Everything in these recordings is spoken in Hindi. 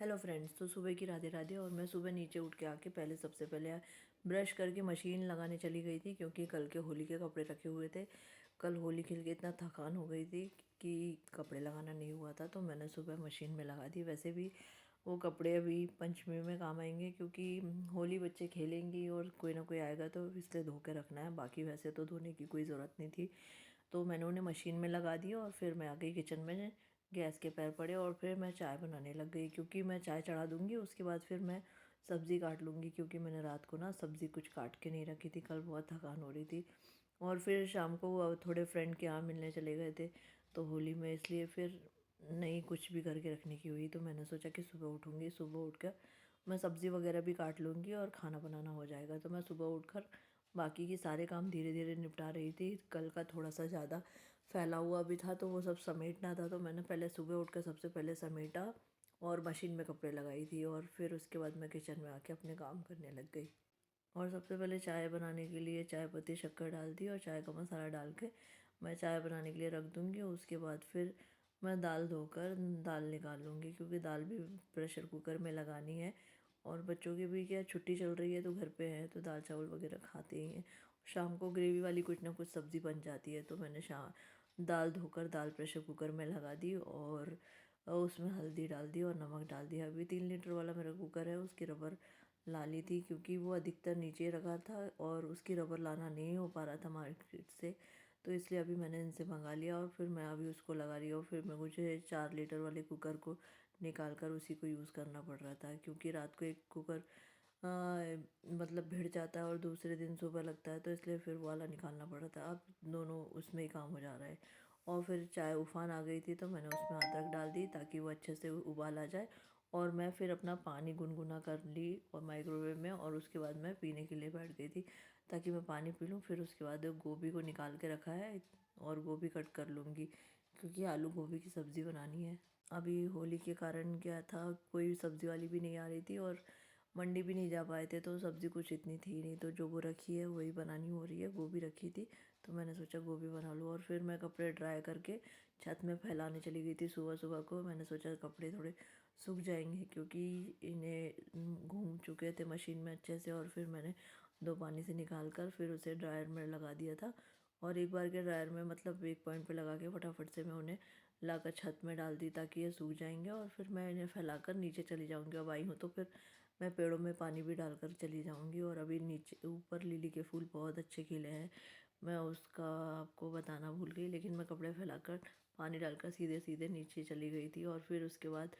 Hello friends. तो सुबह की राधे राधे। और मैं सुबह नीचे उठ के आके सबसे पहले ब्रश करके मशीन लगाने चली गई थी, क्योंकि कल के होली के कपड़े रखे हुए थे। कल होली खेल के इतना थकान हो गई थी कि कपड़े लगाना नहीं हुआ था, तो मैंने सुबह मशीन में लगा दी। वैसे भी वो कपड़े अभी पंचमी में काम आएंगे, क्योंकि होली बच्चे खेलेंगी और कोई ना कोई आएगा, तो इसलिए धो के रखना है। बाकी वैसे तो धोने की कोई ज़रूरत नहीं थी, तो मैंने उन्हें मशीन में लगा दिया। और फिर मैं आ गई किचन में, गैस के पैर पड़े और फिर मैं चाय बनाने लग गई, क्योंकि मैं चाय चढ़ा दूँगी, उसके बाद फिर मैं सब्ज़ी काट लूँगी, क्योंकि मैंने रात को ना सब्ज़ी कुछ काट के नहीं रखी थी। कल बहुत थकान हो रही थी। और फिर शाम को थोड़े फ्रेंड के यहाँ मिलने चले गए थे, तो होली में, इसलिए फिर नहीं कुछ भी करके रखने की हुई। तो मैंने सोचा कि सुबह उठूँगी, सुबह उठकर मैं सब्ज़ी वगैरह भी काट लूँगी और खाना बनाना हो जाएगा। तो मैं सुबह उठकर बाकी के सारे काम धीरे धीरे निपटा रही थी। कल का थोड़ा सा ज़्यादा फैला हुआ भी था, तो वो सब समेटना था। तो मैंने पहले सुबह उठकर सबसे पहले समेटा और मशीन में कपड़े लगाई थी, और फिर उसके बाद मैं किचन में आके अपने काम करने लग गई। और सबसे पहले चाय बनाने के लिए चाय पत्ती शक्कर डाल दी और चाय का मसाला डाल के मैं चाय बनाने के लिए रख दूँगी। उसके बाद फिर मैं दाल धोकर दाल निकाल लूँगी, क्योंकि दाल भी प्रेशर कुकर में लगानी है। और बच्चों की भी क्या छुट्टी चल रही है, तो घर पे हैं तो दाल चावल वगैरह खाते ही हैं। शाम को ग्रेवी वाली कुछ ना कुछ सब्ज़ी बन जाती है, तो मैंने दाल धोकर दाल प्रेशर कुकर में लगा दी और उसमें हल्दी डाल दी और नमक डाल दिया। अभी 3 लीटर वाला मेरा कुकर है, उसकी रबर ला ली थी, क्योंकि वो अधिकतर नीचे रखा था और उसकी रबर लाना नहीं हो पा रहा था मार्केट से, तो इसलिए अभी मैंने इनसे मंगा लिया और फिर मैं अभी उसको लगा रही हूँ। फिर मैं मुझे 4 लीटर वाले कुकर को निकाल कर उसी को यूज़ करना पड़ रहा था, क्योंकि रात को एक कुकर मतलब भिड़ जाता है और दूसरे दिन सुबह लगता है, तो इसलिए फिर वो वाला निकालना पड़ा था। अब दोनों उसमें ही काम हो जा रहा है। और फिर चाय उफान आ गई थी, तो मैंने उसमें अदरक डाल दी ताकि वो अच्छे से उबाल आ जाए। और मैं फिर अपना पानी गुनगुना कर ली और माइक्रोवेव में, और उसके बाद मैं पीने के लिए बैठ गई थी ताकि मैं पानी पी लूँ। फिर उसके बाद गोभी को निकाल के रखा है और गोभी कट कर लूँगी, क्योंकि आलू गोभी की सब्ज़ी बनानी है। अभी होली के कारण क्या था, कोई सब्ज़ी वाली भी नहीं आ रही थी और मंडी भी नहीं जा पाए थे, तो सब्ज़ी कुछ इतनी थी नहीं, तो जो वो रखी है वही बनानी हो रही है। गोभी रखी थी, तो मैंने सोचा गोभी बना लूँ। और फिर मैं कपड़े ड्राई करके छत में फैलाने चली गई थी। सुबह सुबह को मैंने सोचा कपड़े थोड़े सूख जाएंगे, क्योंकि इन्हें घूम चुके थे मशीन में अच्छे से। और फिर मैंने दो पानी से निकाल कर फिर उसे ड्रायर में लगा दिया था। और एक बार के ड्रायर में मतलब एक पॉइंट पे लगा के फटाफट से मैं उन्हें लाकर छत में डाल दी, ताकि ये सूख जाएंगे। और फिर मैं इन्हें फैलाकर नीचे चली जाऊँगी। अब आई हूँ तो फिर मैं पेड़ों में पानी भी डालकर चली जाऊँगी। और अभी नीचे ऊपर लिली के फूल बहुत अच्छे खिले हैं, मैं उसका आपको बताना भूल गई, लेकिन मैं कपड़े फैलाकर पानी डालकर सीधे सीधे नीचे चली गई थी। और फिर उसके बाद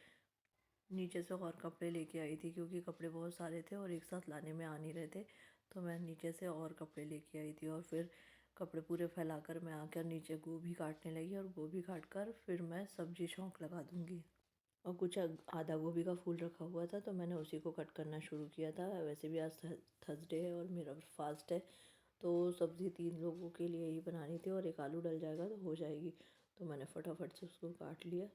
नीचे से और कपड़े लेके आई थी, क्योंकि कपड़े बहुत सारे थे और एक साथ लाने में आ नहीं रहे थे, तो मैं नीचे से और कपड़े लेके आई थी। और फिर कपड़े पूरे फैलाकर मैं आकर नीचे गोभी काटने लगी, और गोभी काट कर फिर मैं सब्जी छौंक लगा दूँगी। और कुछ आधा गोभी का फूल रखा हुआ था, तो मैंने उसी को कट करना शुरू किया था। वैसे भी आज थर्सडे है और मेरा फास्ट है, तो सब्ज़ी 3 लोगों के लिए ही बनानी थी और एक आलू डल जाएगा तो हो जाएगी। तो मैंने फटाफट से उसको काट लिया।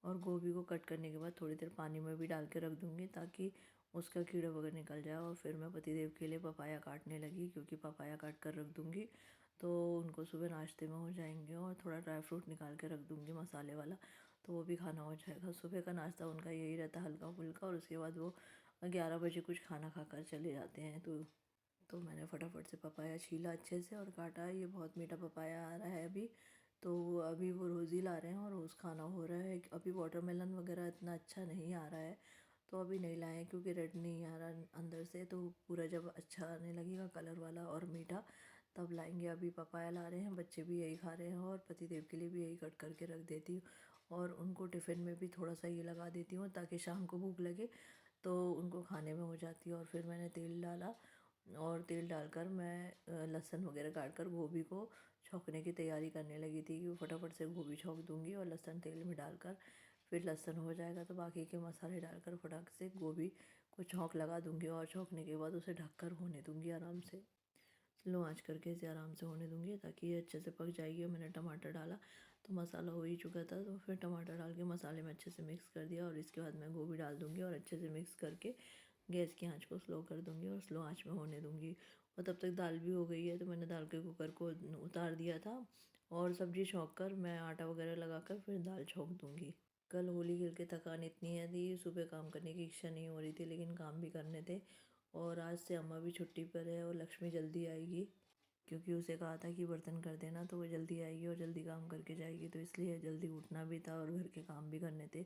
और गोभी को कट करने के बाद थोड़ी देर पानी में भी डाल के रख दूँगी, ताकि उसका कीड़ा वगैरह निकल जाए। और फिर मैं पतिदेव के लिए पपाया काटने लगी, क्योंकि पपाया काट कर रख दूँगी तो उनको सुबह नाश्ते में हो जाएंगे। और थोड़ा ड्राई फ्रूट निकाल के रख दूँगी मसाले वाला, तो वो भी खाना हो जाएगा। सुबह का नाश्ता उनका यही रहता है, हल्का फुल्का। और उसके बाद वो 11 बजे कुछ खाना खाकर चले जाते हैं। तो मैंने फटाफट से पपाया छीला अच्छे से और काटा। ये बहुत मीठा पपाया आ रहा है अभी, तो अभी वो रोज़ ही ला रहे हैं और रोज़ खाना हो रहा है। अभी वाटरमेलन वगैरह इतना अच्छा नहीं आ रहा है, तो अभी नहीं लाए, क्योंकि रेड नहीं आ रहा अंदर से। तो पूरा जब अच्छा आने लगेगा कलर वाला और मीठा, तब लाएंगे। अभी पपाया ला रहे हैं, बच्चे भी यही खा रहे हैं और पतिदेव के लिए भी यही कट करके रख देती हूँ। और उनको टिफ़िन में भी थोड़ा सा ये लगा देती हूँ, ताकि शाम को भूख लगे तो उनको खाने में हो जाती है। और फिर मैंने तेल डाला और तेल डालकर मैं लहसुन वगैरह काट कर गोभी को छौंकने की तैयारी करने लगी थी, कि फटाफट से गोभी छौंक दूँगी और लहसुन तेल में डालकर फिर लहसुन हो जाएगा तो बाकी के मसाले डालकर फटाक से गोभी को छौंक लगा दूँगी। और छौंकने के बाद उसे ढककर होने दूँगी आराम से, स्लो आँच करके इसे आराम से होने दूँगी, ताकि ये अच्छे से पक जाएगी। और मैंने टमाटर डाला तो मसाला हो ही चुका था, तो फिर टमाटर डाल के मसाले में अच्छे से मिक्स कर दिया। और इसके बाद मैं गोभी डाल दूँगी और अच्छे से मिक्स करके गैस की आंच को स्लो कर दूँगी और स्लो आंच में होने दूँगी। और तब तक दाल भी हो गई है, तो मैंने दाल के कुकर को उतार दिया था और सब्ज़ी छौंक कर मैं आटा वगैरह लगाकर फिर दाल छौंक दूँगी। कल होली खेल के थकान इतनी है थी, सुबह काम करने की इच्छा नहीं हो रही थी, लेकिन काम भी करने थे। और आज से अम्मा भी छुट्टी पर है और लक्ष्मी जल्दी आएगी, क्योंकि उसे कहा था कि बर्तन कर देना, तो वो जल्दी आएगी और जल्दी काम करके जाएगी। तो इसलिए जल्दी उठना भी था और घर के काम भी करने थे।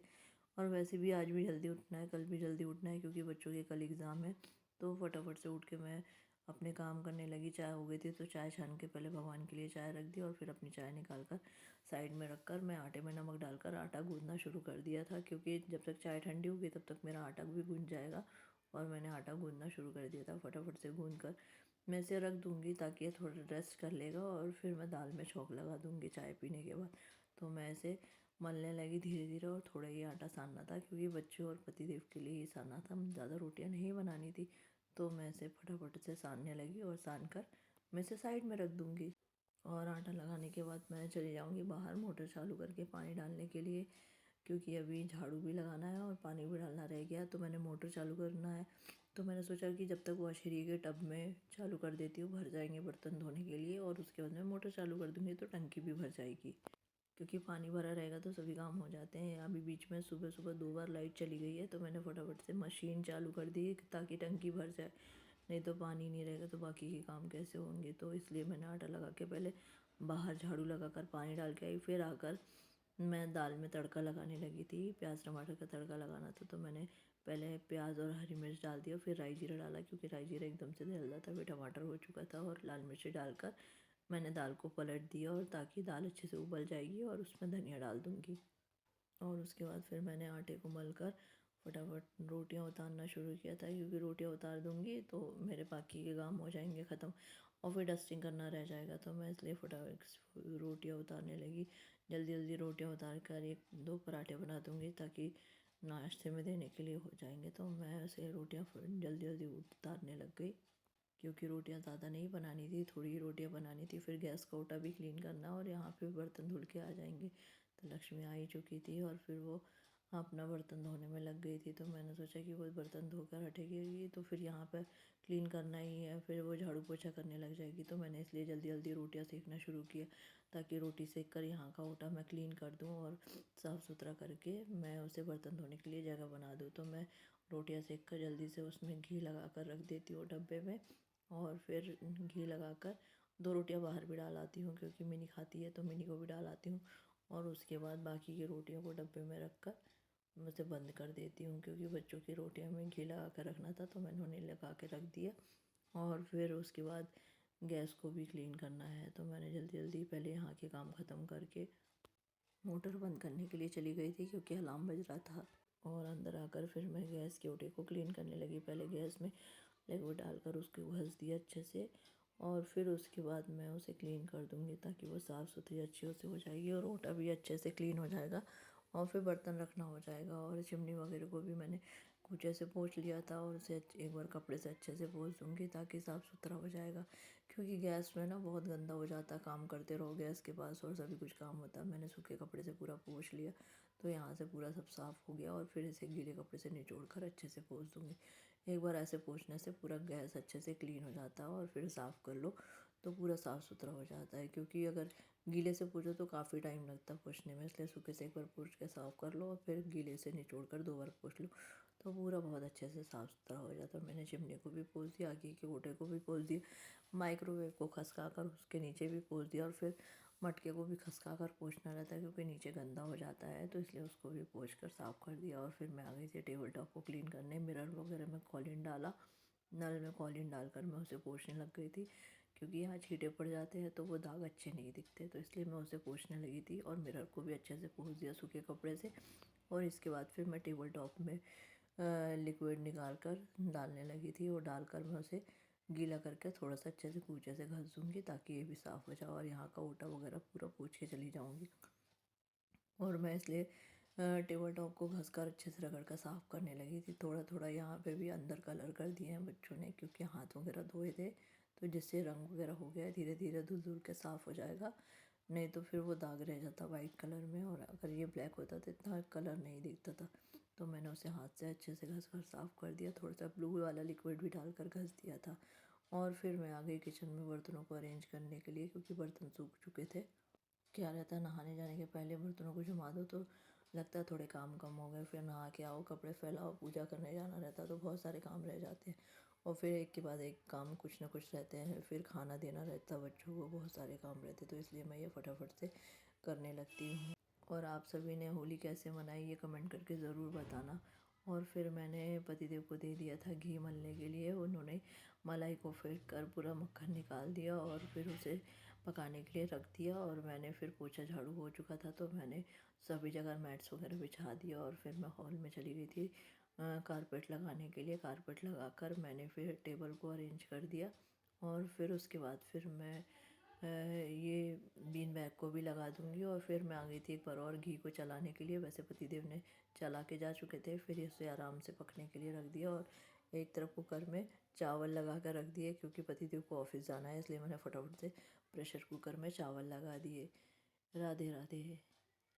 और वैसे भी आज भी जल्दी उठना है, कल भी जल्दी उठना है, क्योंकि बच्चों के कल एग्ज़ाम है। तो फटाफट से उठ के मैं अपने काम करने लगी। चाय हो गई थी, तो चाय छान के पहले भगवान के लिए चाय रख दी, और फिर अपनी चाय निकाल कर साइड में रख कर मैं आटे में नमक डालकर आटा गूँथना शुरू कर दिया था, क्योंकि जब तक चाय ठंडी होगी तब तक मेरा आटा भी गूँथ जाएगा। और मैंने आटा गूँथना शुरू कर दिया था। फटाफट से गूँथ कर मैं इसे रख दूँगी, ताकि ये थोड़ा रेस्ट कर लेगा, और फिर मैं दाल में छौंक लगा दूँगी चाय पीने के बाद। तो मैं इसे मलने लगी धीरे धीरे, और थोड़ा ही आटा सानना था, क्योंकि बच्चों और पतिदेव के लिए ही सानना था, ज़्यादा रोटियां नहीं बनानी थी। तो मैं इसे फटाफट से सानने लगी, और सान कर मैं इसे साइड में रख दूँगी। और आटा लगाने के बाद मैं चली जाऊँगी बाहर मोटर चालू करके पानी डालने के लिए, क्योंकि अभी झाड़ू भी लगाना है और पानी भी डालना रह गया। तो मैंने मोटर चालू करना है, तो मैंने सोचा कि जब तक वॉशरी के टब में चालू कर देती हूँ, भर जाएंगे बर्तन धोने के लिए, और उसके बाद मैं मोटर चालू कर दूँगी तो टंकी भी भर जाएगी, क्योंकि पानी भरा रहेगा तो सभी काम हो जाते हैं। अभी बीच में सुबह सुबह 2 बार लाइट चली गई है, तो मैंने फटाफट से मशीन चालू कर दी ताकि टंकी भर जाए। नहीं तो पानी नहीं रहेगा तो बाकी के काम कैसे होंगे। तो इसलिए मैंने आटा लगा के पहले बाहर झाड़ू लगा कर पानी डाल के आई, फिर आकर मैं दाल में तड़का लगाने लगी थी। प्याज टमाटर का तड़का लगाना था, तो मैंने पहले प्याज और हरी मिर्च डाल दिया, फिर राई जीरा डाला, क्योंकि राई जीरा एकदम से जल जाता था। फिर टमाटर हो चुका था, और लाल मिर्ची डालकर मैंने दाल को पलट दिया, और ताकि दाल अच्छे से उबल जाएगी, और उसमें धनिया डाल दूँगी। और उसके बाद फिर मैंने आटे को मलकर फटाफट रोटियां उतारना शुरू किया था, क्योंकि रोटियां उतार दूँगी तो मेरे बाकी के काम हो जाएंगे ख़त्म, और फिर डस्टिंग करना रह जाएगा। तो मैं इसलिए फटाफट रोटियां उतारने लगी। जल्दी जल्दी रोटियां उतार कर 1-2 पराठे बना दूँगी, ताकि नाश्ते में देने के लिए हो जाएंगे। तो मैं ऐसे रोटियां जल्दी जल्दी उतारने लग गई, क्योंकि रोटियां ज़्यादा नहीं बनानी थी, थोड़ी ही रोटियां बनानी थी। फिर गैस का ओटा भी क्लीन करना, और यहाँ पे बर्तन धुल के आ जाएंगे। तो लक्ष्मी आ ही चुकी थी, और फिर वो अपना बर्तन धोने में लग गई थी। तो मैंने सोचा कि वो बर्तन धोकर हटेगी तो फिर यहाँ पर क्लीन करना ही है, फिर वो झाड़ू पोछा करने लग जाएगी। तो मैंने इसलिए जल्दी जल्दी रोटियाँ सेकना शुरू किया, ताकि रोटी सेक कर यहाँ का ओटा मैं क्लीन कर दूँ, और साफ़ सुथरा करके मैं उसे बर्तन धोने के लिए जगह बना दूँ। तो मैं रोटियाँ सेक कर जल्दी से उसमें घी लगा कर रख देती हूँ डब्बे में, और फिर घी लगाकर 2 रोटियां बाहर भी डाल आती हूँ, क्योंकि मिनी खाती है तो मिनी को भी डाल आती हूँ। और उसके बाद बाकी की रोटियों को डब्बे में रख कर मैं उसे बंद कर देती हूँ, क्योंकि बच्चों की रोटियों में घी लगा कर रखना था, तो मैंने उन्हें लगा के रख दिया। और फिर उसके बाद गैस को भी क्लीन करना है, तो मैंने जल्दी जल्दी पहले यहाँ के काम ख़त्म करके मोटर बंद करने के लिए चली गई थी, क्योंकि अलार्म बज रहा था। और अंदर आकर फिर मैं गैस के ओटे को क्लीन करने लगी। पहले गैस में लिक्विड डालकर उसको घस दिया अच्छे से, और फिर उसके बाद मैं उसे क्लीन कर दूँगी, ताकि वो साफ़ सुथरी अच्छे से हो जाएगी, और ओटा भी अच्छे से क्लीन हो जाएगा, और फिर बर्तन रखना हो जाएगा। और चिमनी वगैरह को भी मैंने कूचे से पोंछ लिया था, और उसे एक बार कपड़े से अच्छे से पोंछ दूँगी, ताकि साफ़ सुथरा हो जाएगा। क्योंकि गैस में ना बहुत गंदा हो जाता है, काम करते रहो गैस के पास और सभी कुछ काम होता है। मैंने सूखे कपड़े से पूरा पोंछ लिया, तो यहाँ से पूरा सब साफ़ हो गया, और फिर इसे गीले कपड़े से निचोड़ कर अच्छे से पोंछ दूँगी। एक बार ऐसे पोंछने से पूरा गैस अच्छे से क्लीन हो जाता है, और फिर साफ़ कर लो तो पूरा साफ़ सुथरा हो जाता है। क्योंकि अगर गीले से पोंछो तो काफ़ी टाइम लगता है पोंछने में, इसलिए सूखे से एक बार पोंछ के साफ़ कर लो, और फिर गीले से निचोड़ कर 2 बार पोंछ लो, तो पूरा बहुत अच्छे से साफ़ सुथरा हो जाता है। मैंने चिमनी को भी पोंछ दिया, आगे के ओटे को भी पोंछ दिया, माइक्रोवेव को खसका कर उसके नीचे भी पोंछ दिया, और फिर मटके को भी खसका कर पोंछना रहता है, क्योंकि नीचे गंदा हो जाता है, तो इसलिए उसको भी पोंछ कर साफ़ कर दिया। और फिर मैं आ गई थी टेबल टॉप को क्लीन करने। मिरर वगैरह में कॉलिन डाला, नल में कॉलिन डालकर मैं उसे पोंछने लग गई थी, क्योंकि यहाँ छींटे पड़ जाते हैं तो वो दाग अच्छे नहीं दिखते, तो इसलिए मैं उसे पोंछने लगी थी। और मिरर को भी अच्छे से पोंछ दिया सूखे कपड़े से। और इसके बाद फिर मैं टेबल टॉप में लिक्विड निकाल कर डालने लगी थी, और डालकर मैं उसे गीला करके थोड़ा सा अच्छे से कूचे से घस दूँगी, ताकि ये भी साफ़ हो जाए, और यहाँ का ओटा वगैरह पूरा पोंछ के चली जाऊँगी। और मैं इसलिए टेबल टॉप को घस कर अच्छे से रगड़ कर साफ़ करने लगी थी। थोड़ा थोड़ा यहाँ पे भी अंदर कलर कर दिए हैं बच्चों ने, क्योंकि हाथ वगैरह धोए थे, तो जिससे रंग वगैरह हो गया है। धीरे धीरे धुल धुल के साफ़ हो जाएगा, नहीं तो फिर वो दाग रह जाता वाइट कलर में, और अगर ये ब्लैक होता तो इतना कलर नहीं दिखता था। तो मैंने उसे हाथ से अच्छे से घस कर साफ़ कर दिया, थोड़ा सा ब्लू वाला लिक्विड भी डालकर घस दिया था। और फिर मैं आ गई किचन में बर्तनों को अरेंज करने के लिए, क्योंकि बर्तन सूख चुके थे। क्या रहता है, नहाने जाने के पहले बर्तनों को जमा दो तो लगता है थोड़े काम कम हो गए। फिर नहा के आओ, कपड़े फैलाओ, पूजा करने जाना रहता है तो बहुत सारे काम रह जाते हैं। और फिर एक के बाद एक काम कुछ ना कुछ रहते हैं। फिर खाना देना रहता है बच्चों को, बहुत सारे काम रहते हैं, तो इसलिए मैं ये फटाफट से करने लगती हूँ। और आप सभी ने होली कैसे मनाई ये कमेंट करके ज़रूर बताना। और फिर मैंने पतिदेव को दे दिया था घी मलने के लिए। उन्होंने मलाई को फेंट कर पूरा मक्खन निकाल दिया और फिर उसे पकाने के लिए रख दिया। और मैंने फिर पोछा झाड़ू हो चुका था तो मैंने सभी जगह मैट्स वगैरह बिछा दिया। और फिर मैं हॉल में चली गई थी कारपेट लगाने के लिए। कारपेट लगाकर मैंने फिर टेबल को अरेंज कर दिया। और फिर उसके बाद फिर मैं ये बीन बैग को भी लगा दूंगी। और फिर मैं आ गई थी एक बार और घी को चलाने के लिए। वैसे पतिदेव ने चला के जा चुके थे, फिर इसे आराम से पकने के लिए रख दिया। और एक तरफ कुकर में चावल लगा कर रख दिए क्योंकि पतिदेव को ऑफिस जाना है, इसलिए मैंने फटाफट से प्रेशर कुकर में चावल लगा दिए। राधे राधे।